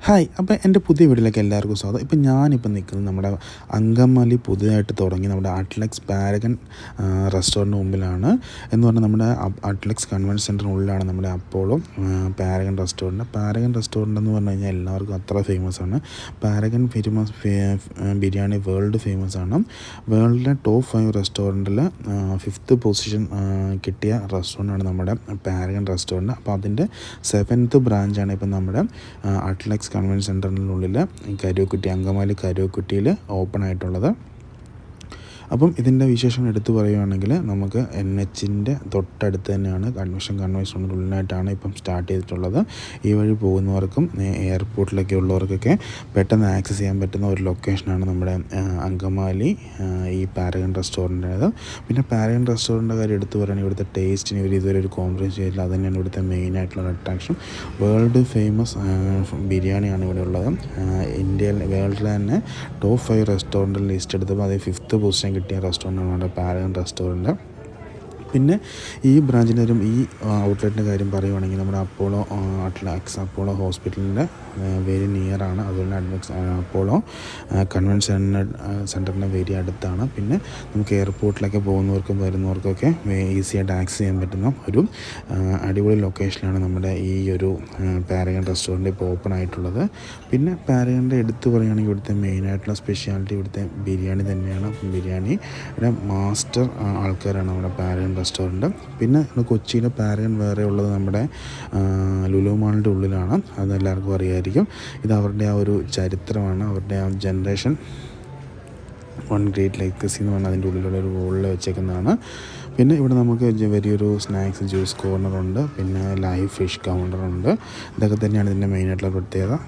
Hi, അപ്പോൾ എൻ്റെ പുതിയ വീട്ടിലേക്ക് എല്ലാവർക്കും സ്വാഗതം. ഇപ്പം ഞാനിപ്പോൾ നിൽക്കുന്നത് നമ്മുടെ അങ്കമാലി പുതിയതായിട്ട് തുടങ്ങി നമ്മുടെ അറ്റ്ലക്സ് പാരഗൺ റെസ്റ്റോറൻറ്റിന് മുമ്പിലാണ്. എന്ന് പറഞ്ഞാൽ നമ്മുടെ അറ്റ്ലക്സ് കൺവെൻഷൻ സെൻറ്ററിനുള്ളിലാണ് നമ്മുടെ Apollo Paragon restaurant. Paragon restaurant എന്ന് പറഞ്ഞു കഴിഞ്ഞാൽ എല്ലാവർക്കും അത്ര ഫേമസ് ആണ്. പാരഗൺ ബിരിയാണി വേൾഡ് ഫേമസ് ആണ്. വേൾഡിലെ ടോപ്പ് 5 റെസ്റ്റോറൻറ്റിൽ 5th പൊസിഷൻ കിട്ടിയ റെസ്റ്റോറൻറ്റാണ് നമ്മുടെ പാരഗൺ റെസ്റ്റോറൻറ്റ്. അപ്പോൾ അതിൻ്റെ 7th ബ്രാഞ്ചാണ് ഇപ്പം നമ്മുടെ അറ്റ്ലക്സ് കൺവെൻഷൻ സെൻറ്ററിനുള്ളിൽ കരുവക്കുറ്റി അങ്കമാലി കരുവക്കുറ്റിയിൽ ഓപ്പൺ ആയിട്ടുള്ളത്. അപ്പം ഇതിൻ്റെ വിശേഷം എടുത്തു പറയുകയാണെങ്കിൽ നമുക്ക് NHൻ്റെ തൊട്ടടുത്ത് തന്നെയാണ് കൺവെൻഷനുള്ളിലായിട്ടാണ് ഇപ്പം സ്റ്റാർട്ട് ചെയ്തിട്ടുള്ളത്. ഈ വഴി പോകുന്നവർക്കും എയർപോർട്ടിലൊക്കെ ഉള്ളവർക്കൊക്കെ പെട്ടെന്ന് ആക്സസ് ചെയ്യാൻ പറ്റുന്ന ഒരു ലൊക്കേഷനാണ് നമ്മുടെ അങ്കമാലി ഈ പാരഗൺ റെസ്റ്റോറൻറ്റിൻ്റേത്. പിന്നെ പാരഗൺ റെസ്റ്റോറൻറ്റിൻ്റെ കാര്യം എടുത്തു പറയുകയാണെങ്കിൽ ഇവിടുത്തെ ടേസ്റ്റിന് ഇവർ ഇതുവരെ ഒരു കോംപ്രമൈസ് ചെയ്തില്ല. അത് തന്നെയാണ് ഇവിടുത്തെ മെയിനായിട്ടുള്ള അട്രാക്ഷൻ. വേൾഡ് ഫേമസ് ബിരിയാണിയാണ് ഇവിടെ ഉള്ളത്. വേൾഡിലെ തന്നെ ടോപ്പ് 5 റെസ്റ്റോറൻറ്റിൽ ലിസ്റ്റ് എടുത്തപ്പോൾ അത് 5th പൊസിഷൻ കിട്ടിയ റെസ്റ്റോറൻറ്റാണ് നമ്മുടെ പാരഗൺ റെസ്റ്റോറൻറ്റ്. പിന്നെ ഈ ബ്രാഞ്ചിൻ്റെ ഈ ഔട്ട്ലെറ്റിൻ്റെ കാര്യം പറയുവാണെങ്കിൽ നമ്മുടെ അപ്പോളോ ഹോസ്പിറ്റലിൻ്റെ വെരി നിയറാണ്. അതുപോലെ അപ്പോളോ കൺവെൻഷൻ സെൻറ്ററിൻ്റെ വെരി അടുത്താണ്. പിന്നെ നമുക്ക് എയർപോർട്ടിലൊക്കെ പോകുന്നവർക്കും വരുന്നവർക്കൊക്കെ ഈസി ആയിട്ട് ആക്സസ് ചെയ്യാൻ പറ്റുന്ന ഒരു അടിപൊളി ലൊക്കേഷനാണ് നമ്മുടെ ഈ ഒരു പാരഗൺ റെസ്റ്റോറൻറ്റ് ഇപ്പോൾ ഓപ്പൺ ആയിട്ടുള്ളത്. പിന്നെ പാരഗണിൻ്റെ എടുത്ത് പറയുകയാണെങ്കിൽ ഇവിടുത്തെ മെയിനായിട്ടുള്ള സ്പെഷ്യാലിറ്റി ഇവിടുത്തെ ബിരിയാണി തന്നെയാണ്. ബിരിയാണിയുടെ മാസ്റ്റർ ആൾക്കാരാണ് നമ്മുടെ പാരഗൺ റെസ്റ്റോറൻറ്റ്. പിന്നെ കൊച്ചിയിലെ പാരഗൺ വേറെ ഉള്ളത് നമ്മുടെ ലുലു മാളിൻ്റെ ഉള്ളിലാണ്. അതെല്ലാവർക്കും അറിയായിരിക്കും. ഇത് അവരുടെ ആ ഒരു ചരിത്രമാണ്, അവരുടെ ആ ജനറേഷൻ വൺ ഗ്രേറ്റ് ലെഗസി എന്ന് പറഞ്ഞാൽ അതിൻ്റെ ഉള്ളിലുള്ള ഒരു വോളിൽ വെച്ചേക്കുന്നതാണ്. പിന്നെ ഇവിടെ നമുക്ക് വലിയൊരു സ്നാക്സ് ജ്യൂസ് കോർണറുണ്ട്. പിന്നെ ലൈവ് ഫിഷ് കൗണ്ടറുണ്ട്. ഇതൊക്കെ തന്നെയാണ് ഇതിൻ്റെ മെയിനായിട്ടുള്ള പ്രത്യേകത.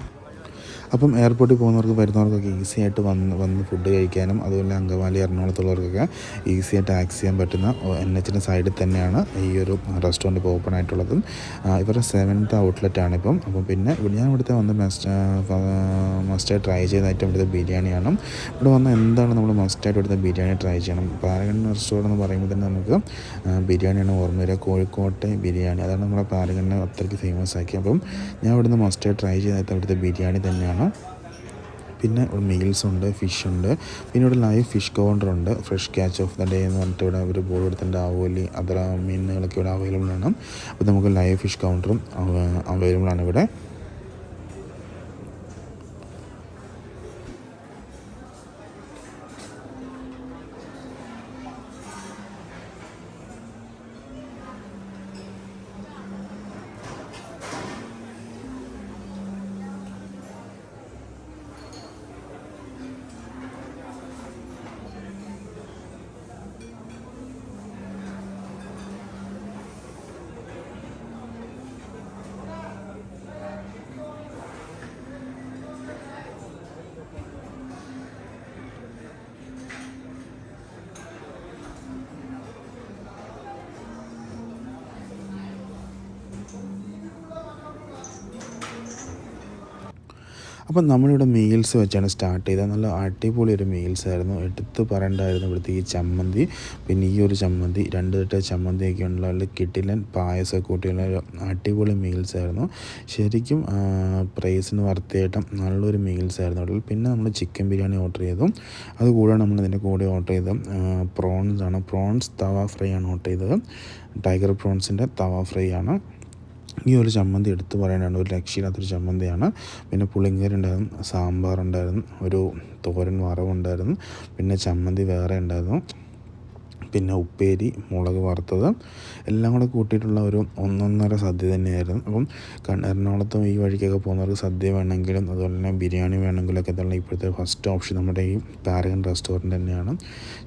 അപ്പം എയർപോർട്ടിൽ പോകുന്നവർക്ക് വരുന്നവർക്കൊക്കെ ഈസി ആയിട്ട് വന്ന് ഫുഡ് കഴിക്കാനും അതുപോലെ അങ്കമാലി എറണാകുളത്തുള്ളവർക്കൊക്കെ ഈസി ആയിട്ട് ആക്സസ് ചെയ്യാൻ പറ്റുന്ന NHൻ്റെ സൈഡിൽ തന്നെയാണ് ഈ ഒരു റെസ്റ്റോറൻറ്റ് ഇപ്പോൾ ഓപ്പൺ ആയിട്ടുള്ളതും. ഇവരുടെ 7th ഔട്ട്ലെറ്റാണ് ഇപ്പം. അപ്പം പിന്നെ ഞാൻ ഇവിടുത്തെ വന്ന് മസ്റ്റായിട്ട് ട്രൈ ചെയ്ത ഐറ്റം ഇവിടുത്തെ ബിരിയാണിയാണ്. ഇവിടെ വന്ന് എന്താണ് നമ്മൾ മസ്റ്റായിട്ട് ഇവിടുത്തെ ബിരിയാണി ട്രൈ ചെയ്യണം. പാരഗൺ റെസ്റ്റോറൻറ്റ് എന്ന് പറയുമ്പോൾ തന്നെ നമുക്ക് ബിരിയാണിയാണ് ഓർമ്മ വരിക. കോഴിക്കോട്ടെ ബിരിയാണി, അതാണ് നമ്മുടെ പാരഗണിനെ അത്രയ്ക്ക് ഫേമസ് ആക്കി. അപ്പം ഞാൻ ഇവിടുന്ന് മസ്റ്റായിട്ട് ട്രൈ ചെയ്ത ഐറ്റം ഇവിടുത്തെ ബിരിയാണി തന്നെയാണ്. പിന്നെ മീൽസ് ഉണ്ട്, ഫിഷ് ഉണ്ട്. പിന്നെ ഇവിടെ ലൈവ് ഫിഷ് കൗണ്ടറുണ്ട്. Fresh catch of the day എന്ന് പറഞ്ഞിട്ട് ഇവിടെ ഒരു ബോർഡ് എടുത്തിട്ടുണ്ട്. ആവോലി അതർ മീനുകളൊക്കെ ഇവിടെ അവൈലബിൾ ആണ്. അപ്പോൾ നമുക്ക് ലൈവ് ഫിഷ് കൗണ്ടറും അവൈലബിൾ ആണ് ഇവിടെ. അപ്പം നമ്മളിവിടെ മീൽസ് വെച്ചാണ് സ്റ്റാർട്ട് ചെയ്തത്. നല്ല അടിപൊളി ഒരു മീൽസ് ആയിരുന്നു. എടുത്ത് പറയേണ്ടായിരുന്നു ഇവിടുത്തെ ഈ ചമ്മന്തി. പിന്നെ ഈ ഒരു ചമ്മന്തി 2 തട്ട് ചമ്മന്തിയൊക്കെ ഉള്ള കിട്ടിലൻ പായസമൊക്കെ കൂട്ടിയുള്ള അടിപൊളി മീൽസ് ആയിരുന്നു. ശരിക്കും പ്രൈസിന് വർത്തിയായിട്ടും നല്ലൊരു മീൽസ് ആയിരുന്നു. പിന്നെ നമ്മൾ ചിക്കൻ ബിരിയാണി ഓർഡർ ചെയ്തു. അതുകൂടാതെ നമ്മളിതിൻ്റെ കൂടെ ഓർഡർ ചെയ്തത് പ്രോൺസ് തവ ഫ്രൈ ആണ് ഓർഡർ ചെയ്തത്. ടൈഗർ പ്രോൺസിൻ്റെ തവ ഫ്രൈ ആണ്. ഈ ഒരു ചമ്മന്തി എടുത്ത് പറയാനാണ്, ഒരു രക്ഷയില്ലാത്തൊരു ചമ്മന്തിയാണ്. പിന്നെ പുളിങ്കറി ഉണ്ടായിരുന്നു, സാമ്പാറുണ്ടായിരുന്നു, ഒരു തോരൻ വറവുണ്ടായിരുന്നു, പിന്നെ ചമ്മന്തി വേറെ ഉണ്ടായിരുന്നു, പിന്നെ ഉപ്പേരി, മുളക് വറുത്തത് എല്ലാം കൂടെ കൂട്ടിയിട്ടുള്ള ഒരു ഒന്നൊന്നര സദ്യ തന്നെയായിരുന്നു. അപ്പം എറണാകുളത്തും ഈ വഴിക്കൊക്കെ പോകുന്നവർക്ക് സദ്യ വേണമെങ്കിലും അതുപോലെ തന്നെ ബിരിയാണി വേണമെങ്കിലൊക്കെ തന്നെ ഇപ്പോഴത്തെ ഫസ്റ്റ് ഓപ്ഷൻ നമ്മുടെ ഈ പാരഗൺ റെസ്റ്റോറൻറ്റ് തന്നെയാണ്.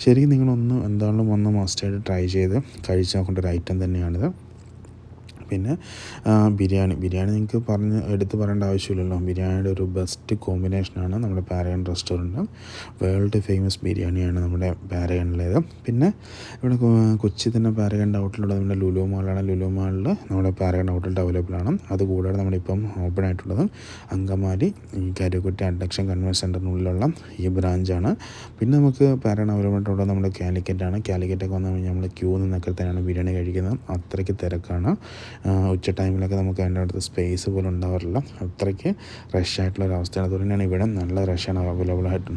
ശരിക്കും നിങ്ങളൊന്ന് എന്തായാലും ഒന്ന് മസ്റ്റായിട്ട് ട്രൈ ചെയ്ത് കഴിച്ച് നോക്കേണ്ട ഒരു ഐറ്റം തന്നെയാണിത്. പിന്നെ ബിരിയാണി നിങ്ങൾക്ക് എടുത്ത് പറയേണ്ട ആവശ്യമില്ലല്ലോ. ബിരിയാണിയുടെ ഒരു ബെസ്റ്റ് കോമ്പിനേഷനാണ് നമ്മുടെ പാരഗൺ റെസ്റ്റോറൻറ്റ്. വേൾഡ് ഫേമസ് ബിരിയാണിയാണ് നമ്മുടെ പാരഗണിലേത്. പിന്നെ ഇവിടെ കൊച്ചി തന്നെ പാരഗൺ ഔട്ട്ലെറ്റ് നമ്മുടെ ലുലു മാളാണ്. ലുലു മാളിൽ നമ്മുടെ പാരഗൺ ഔട്ട്ലെറ്റ് അവൈലബിൾ ആണ്. അതുകൂടാതെ നമ്മളിപ്പം ഓപ്പൺ ആയിട്ടുള്ളത് അങ്കമാലി കരുവക്കുറ്റി അഡ്ലക്ഷൻ കൺവെൻഷൻ സെൻറ്ററിനുള്ളിലുള്ള ഈ ബ്രാഞ്ചാണ്. പിന്നെ നമുക്ക് പാരഗൺ അവൈലബിൾ ആയിട്ടുള്ളത് നമ്മുടെ കാലിക്കറ്റാണ്. കാലിക്കറ്റൊക്കെ വന്നു കഴിഞ്ഞാൽ നമ്മൾ ക്യൂ നിന്നൊക്കെ തന്നെയാണ് ബിരിയാണി കഴിക്കുന്നത്. അത്രയ്ക്ക് തിരക്കാണ്. ഉച്ച ടൈമിലൊക്കെ നമുക്ക് അതിൻ്റെ അടുത്ത് സ്പേസ് പോലും ഉണ്ടാവാറില്ല, അത്രയ്ക്ക് റഷ് ആയിട്ടുള്ള ഒരു അവസ്ഥയാണ്. അതുകൊണ്ട് തന്നെയാണ് ഇവിടെ നല്ല റഷാണ് അവൈലബിൾ ആയിട്ട്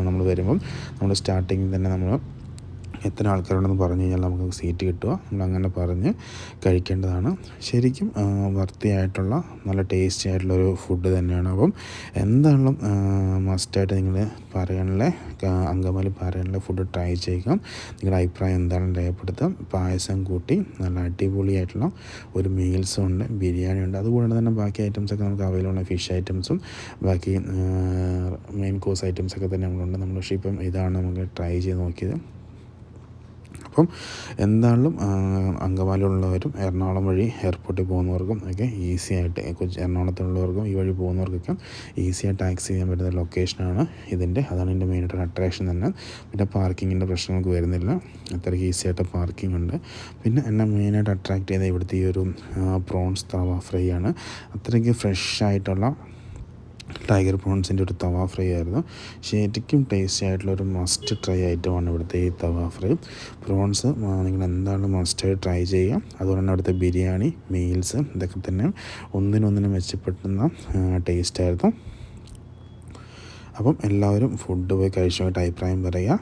നമ്മൾ വരുമ്പം. നമ്മൾ സ്റ്റാർട്ടിങ്ങിൽ തന്നെ നമ്മൾ എത്ര ആൾക്കാരുണ്ടെന്ന് പറഞ്ഞു കഴിഞ്ഞാൽ നമുക്ക് സീറ്റ് കിട്ടുക, നമ്മളങ്ങനെ പറഞ്ഞ് കഴിക്കേണ്ടതാണ്. ശരിക്കും വൃത്തിയായിട്ടുള്ള നല്ല ടേസ്റ്റി ആയിട്ടുള്ളൊരു ഫുഡ് തന്നെയാണ്. അപ്പം എന്തായാലും മസ്റ്റായിട്ട് നിങ്ങൾ പറയാനുള്ള അങ്കമാലി പറയാനുള്ള ഫുഡ് ട്രൈ ചെയ്യുക. നിങ്ങളുടെ അഭിപ്രായം എന്താണെന്ന് രേഖപ്പെടുത്താം. പായസം കൂട്ടി നല്ല അടിപൊളിയായിട്ടുള്ള ഒരു മീൽസും ഉണ്ട്, ബിരിയാണി ഉണ്ട്. അതുകൂടാതെ തന്നെ ബാക്കി ഐറ്റംസൊക്കെ നമുക്ക് അവൈലബിൾ ആണ്. ഫിഷ് ഐറ്റംസും ബാക്കി മെയിൻ കോഴ്സ് ഐറ്റംസൊക്കെ തന്നെ നമ്മളുണ്ട്. നമ്മൾ പക്ഷേ ഇപ്പം ഇതാണ് നമുക്ക് ട്രൈ ചെയ്ത് നോക്കിയത്. അപ്പം എന്തായാലും അങ്കമാലിയുള്ളവരും എറണാകുളം വഴി എയർപോർട്ടിൽ പോകുന്നവർക്കും ഒക്കെ ഈസി ആയിട്ട്, എറണാകുളത്തുള്ളവർക്കും ഈ വഴി പോകുന്നവർക്കൊക്കെ ഈസി ആയിട്ട് ആക്സസ് ചെയ്യാൻ പറ്റുന്ന ലൊക്കേഷനാണ് ഇതിൻ്റെ. അതാണ് എൻ്റെ മെയിനായിട്ടൊരു അട്രാക്ഷൻ തന്നെ. പിന്നെ പാർക്കിങ്ങിൻ്റെ പ്രശ്നം നമുക്ക് വരുന്നില്ല, അത്രയ്ക്ക് ഈസി ആയിട്ട് പാർക്കിംഗ് ഉണ്ട്. പിന്നെ എന്നെ മെയിനായിട്ട് അട്രാക്റ്റ് ചെയ്ത ഇവിടുത്തെ ഈ ഒരു പ്രോൺസ് തവ ഫ്രൈ ആണ്. അത്രയ്ക്ക് ഫ്രഷ് ആയിട്ടുള്ള ടൈഗർ പ്രോൺസിൻ്റെ ഒരു തവ ഫ്രൈ ആയിരുന്നു. ശരിക്കും ടേസ്റ്റി ആയിട്ടുള്ളൊരു മസ്റ്റ് ട്രൈ ഐറ്റമാണ് ഇവിടുത്തെ ഈ തവ ഫ്രൈ. പ്രോൺസ് നിങ്ങൾ എന്താണ് മസ്റ്റായി ട്രൈ ചെയ്യുക. അതുപോലെ തന്നെ അവിടുത്തെ ബിരിയാണി, മീൽസ് ഇതൊക്കെ തന്നെ ഒന്നിനൊന്നിനും മെച്ചപ്പെടുത്തുന്ന ടേസ്റ്റായിരുന്നു. അപ്പം എല്ലാവരും ഫുഡ് പോയി കഴിച്ചുമായിട്ട് അഭിപ്രായം പറയുക.